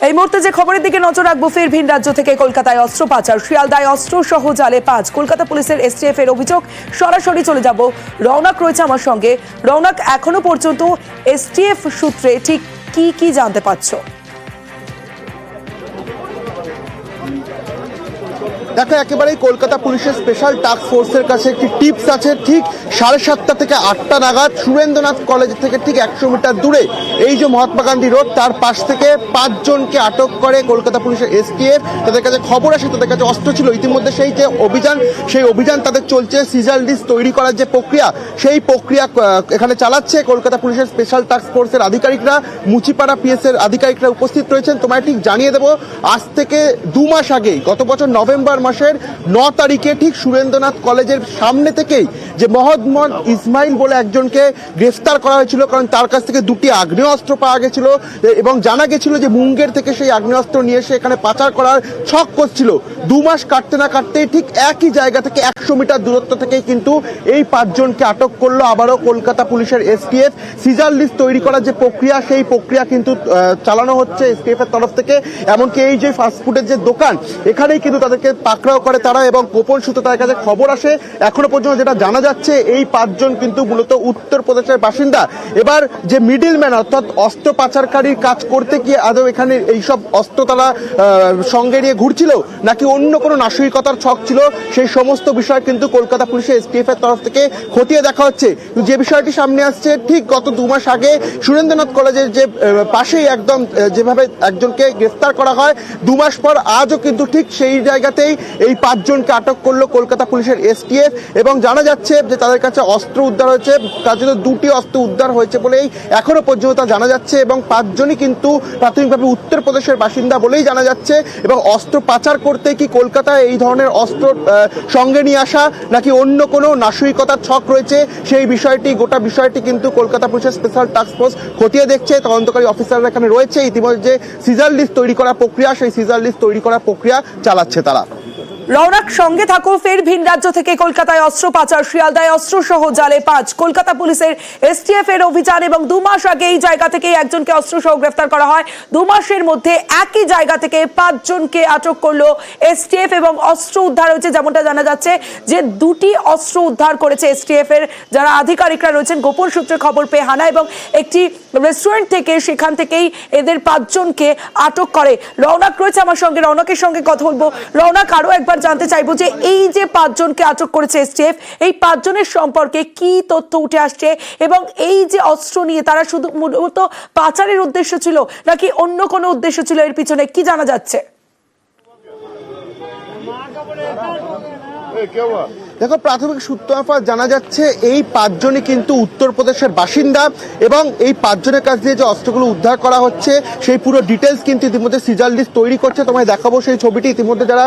এই মুহূর্তে যে খবরের দিকে নজর রাখবো, ফের ভিন রাজ্য থেকে কলকাতায় অস্ত্র পাচার, শিয়ালদায় অস্ত্র সহ জালে 5। কলকাতা পুলিশের এসটিএফ এর অভিযোগ। সরাসরি চলে যাব, রৌনক রয়েছে আমার সঙ্গে। রৌনক, এখনো পর্যন্ত এসটিএফ সূত্রে ঠিক কি জানতে পারছো? দেখো, একেবারেই কলকাতা পুলিশের স্পেশাল টাস্ক ফোর্সের কাছে একটি টিপস আছে। ঠিক 7:30 থেকে 8টা নাগাদ সুরেন্দ্রনাথ কলেজ থেকে ঠিক 100 মিটার দূরে এই যে মহাত্মা গান্ধী রোড, তার পাশ থেকে 5 জনকে আটক করে কলকাতা পুলিশের এসটিএফ। তাদের কাছে খবর আসে তাদের কাছে অস্ত্র ছিল। ইতিমধ্যে সেই যে অভিযান তাদের চলছে। সিজার লিস্ট তৈরি করার যে প্রক্রিয়া, সেই প্রক্রিয়া এখানে চালাচ্ছে কলকাতা পুলিশের স্পেশাল টাস্ক ফোর্সের আধিকারিকরা। মুচিপাড়া পিএস এর আধিকারিকরা উপস্থিত রয়েছেন। তোমায় ঠিক জানিয়ে দেবো, আজ থেকে 2 মাস আগে, গত বছর নভেম্বর মাসের 9 তারিখে ঠিক সুরেন্দ্রনাথ কলেজের সামনে থেকেই যে মোহাম্মদ ইসমাইল বলে একজনকে গ্রেফতার করা হয়েছিল, কারণ তার কাছ থেকে 2টি আগ্নেয়াস্ত্র পাওয়া গেছিল এবং জানা গেছিল যে মুঙ্গের থেকে সেই আগ্নেয়াস্ত্র নিয়ে এসে এখানে পাচার করার ছক করছিল। 2 মাস কাটতে না কাটতেই ঠিক একই জায়গা থেকে 100 মিটার দূরত্ব থেকেই কিন্তু এই 5 জনকে আটক করলো আবারও কলকাতা পুলিশের এসটিএফ। সিজার লিস্ট তৈরি করার যে প্রক্রিয়া, সেই প্রক্রিয়া কিন্তু চালানো হচ্ছে এসটিএফ এর তরফ থেকে। এমনকি এই যে ফাস্টফুডের যে দোকান, এখানেই কিন্তু তাদেরকে পাকড়াও করে তারা, এবং গোপন সূত্রে তাদের কাছে খবর আসে। এখনো পর্যন্ত যেটা জানা যাচ্ছে, এই 5 জন কিন্তু মূলত উত্তরপ্রদেশের বাসিন্দা। এবার যে মিডলম্যান অর্থাৎ অস্ত্র পাচারকারীর কাজ করতে গিয়ে আদৌ এখানে এইসব অস্ত্র তারা সঙ্গে নিয়ে ঘুরছিল নাকি অন্য কোনো নাশরিকতার ছক ছিল, সেই সমস্ত বিষয় কিন্তু কলকাতা পুলিশের এসটিএফ এর তরফ থেকে খতিয়ে দেখা হচ্ছে। যে বিষয়টি সামনে আসছে, ঠিক গত 2 মাস আগে সুরেন্দ্রনাথ কলেজের যে পাশেই একদম যেভাবে একজনকে গ্রেফতার করা হয়, 2 মাস পর আজও কিন্তু ঠিক সেই জায়গাতেই এই 5 জনকে আটক করলো কলকাতা পুলিশের এসটিএফ। এবং জানা যাচ্ছে যে তাদের কাছে অস্ত্র উদ্ধার হয়েছে, তার জন্য 2টি অস্ত্র উদ্ধার হয়েছে বলেই এখনো পর্যন্ত তা জানা যাচ্ছে। এবং 5 জনই কিন্তু প্রাথমিকভাবে উত্তরপ্রদেশের বাসিন্দা বলেই জানা যাচ্ছে। এবং অস্ত্র পাচার করতে কি কলকাতায় এই ধরনের অস্ত্র সঙ্গে নিয়ে আসা নাকি অন্য কোনো নাশরিকতার ছক রয়েছে, সেই বিষয়টি, গোটা বিষয়টি কিন্তু কলকাতা পুলিশের স্পেশাল টাস্ক ফোর্স খতিয়ে দেখছে। তদন্তকারী অফিসাররা এখানে রয়েছে। ইতিমধ্যে সিজার লিস্ট তৈরি করা প্রক্রিয়া, সেই সিজার লিস্ট তৈরি করা প্রক্রিয়া চালাচ্ছে তারা। রৌনক, সঙ্গে থাকো। ফের ভিন রাজ্য থেকে কলকাতায় অস্ত্র পাচার, শিয়ালদায় অস্ত্র সহ জালে 5। কলকাতা পুলিশের এসটিএফ এর অভিযান, এবং 2 মাস আগে এই জায়গা থেকে একজনকে অস্ত্র সহ গ্রেফতার করা হয়। 2 মাসের মধ্যে একই জায়গা থেকে 5 জনকে আটক করলো এসটিএফ এবং অস্ত্র উদ্ধার হয়েছে। যেমনটা জানা যাচ্ছে যে 2টি অস্ত্র উদ্ধার করেছে এসটিএফ এর যারা আধিকারিকরা রয়েছেন। গোপন সূত্রে খবর পেয়ে হানা এবং একটি রেস্টুরেন্ট থেকে, সেখান থেকেই এদের 5 জনকে আটক করে। রৌনক রয়েছে আমার সঙ্গে, রৌনকের সঙ্গে কথা বলবো। রৌনক, আরো একবার জানতে চাইবো যে এই যে 5 জনকে আটক করেছে এসটিএফ, এই 5 জনের সম্পর্কে কি তথ্য উঠে আসছে, এবং এই যে অস্ত্র নিয়ে তারা শুধু মূলত পাচারের উদ্দেশ্য ছিল নাকি অন্য কোনো উদ্দেশ্য ছিল, এর পিছনে কি জানা যাচ্ছে? দেখো, প্রাথমিক সূত্র মারফত জানা যাচ্ছে এই 5 জনই কিন্তু উত্তরপ্রদেশের বাসিন্দা, এবং এই 5 জনের কাছ দিয়ে যে অস্ত্রগুলো উদ্ধার করা হচ্ছে সেই পুরো ডিটেলস কিন্তু ইতিমধ্যে সিজার লিস্ট তৈরি করছে। তোমায় দেখাবো সেই ছবিটি। ইতিমধ্যে যারা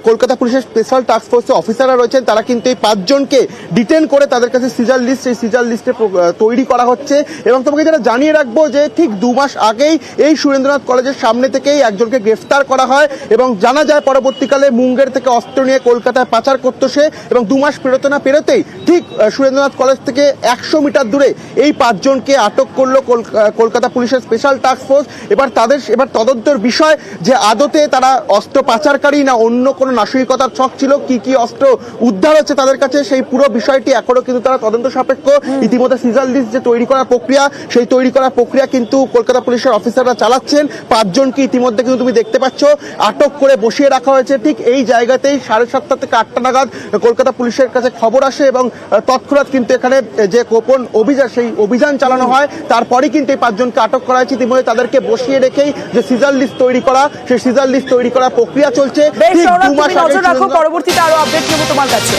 কলকাতা পুলিশের স্পেশাল টাস্ক ফোর্সের অফিসাররা রয়েছেন, তারা কিন্তু এই 5 জনকে ডিটেন করে তাদের কাছে সিজার লিস্ট, সেই সিজার লিস্টে তৈরি করা হচ্ছে। এবং তোমাকে যেটা জানিয়ে রাখবো যে ঠিক 2 মাস আগেই এই সুরেন্দ্রনাথ কলেজের সামনে থেকেই একজনকে গ্রেফতার করা হয়, এবং জানা যায় পরবর্তীকালে মুঙ্গের থেকে অস্ত্র নিয়ে কলকাতায় পাচার করতো সে। এবং 2 মাস পেরোতে না পেরোতেই ঠিক সুরেন্দ্রনাথ কলেজ থেকে 100 মিটার দূরে এই 5 জনকে আটক করলো কলকাতা পুলিশের স্পেশাল টাস্ক ফোর্স। এবার তদন্তের বিষয় যে আদতে তারা অস্ত্র পাচারকারী না অন্য কোনো নাশরিকতার ছক ছিল, কি অস্ত্র উদ্ধার হচ্ছে তাদের কাছে, সেই পুরো বিষয়টি এখনো কিন্তু তারা তদন্ত সাপেক্ষ। ইতিমধ্যে সিজার লিস্ট যে তৈরি করার প্রক্রিয়া, সেই তৈরি করার প্রক্রিয়া কিন্তু কলকাতা পুলিশের অফিসাররা চালাচ্ছেন। 5 জনকে ইতিমধ্যে কিন্তু তুমি দেখতে পাচ্ছ আটক করে বসিয়ে রাখা হয়েছে ঠিক এই জায়গাতেই। 7:30 থেকে 8টা নাগাদ কলকাতা পুলিশের কাছে খবর আসে, এবং তৎক্ষণাৎ কিন্তু এখানে যে গোপন অভিযান, সেই অভিযান চালানো হয়। তারপরেই কিন্তু এই 5 জনকে আটক করা হয়েছে। ইতিমধ্যে তাদেরকে বসিয়ে রেখেই যে সিজার লিস্ট তৈরি করা, সেই সিজার লিস্ট তৈরি করার প্রক্রিয়া চলছে। ঠিক 2 মাস আগে পরবর্তীতে আরো আপডেট নেব তোমার কাছে।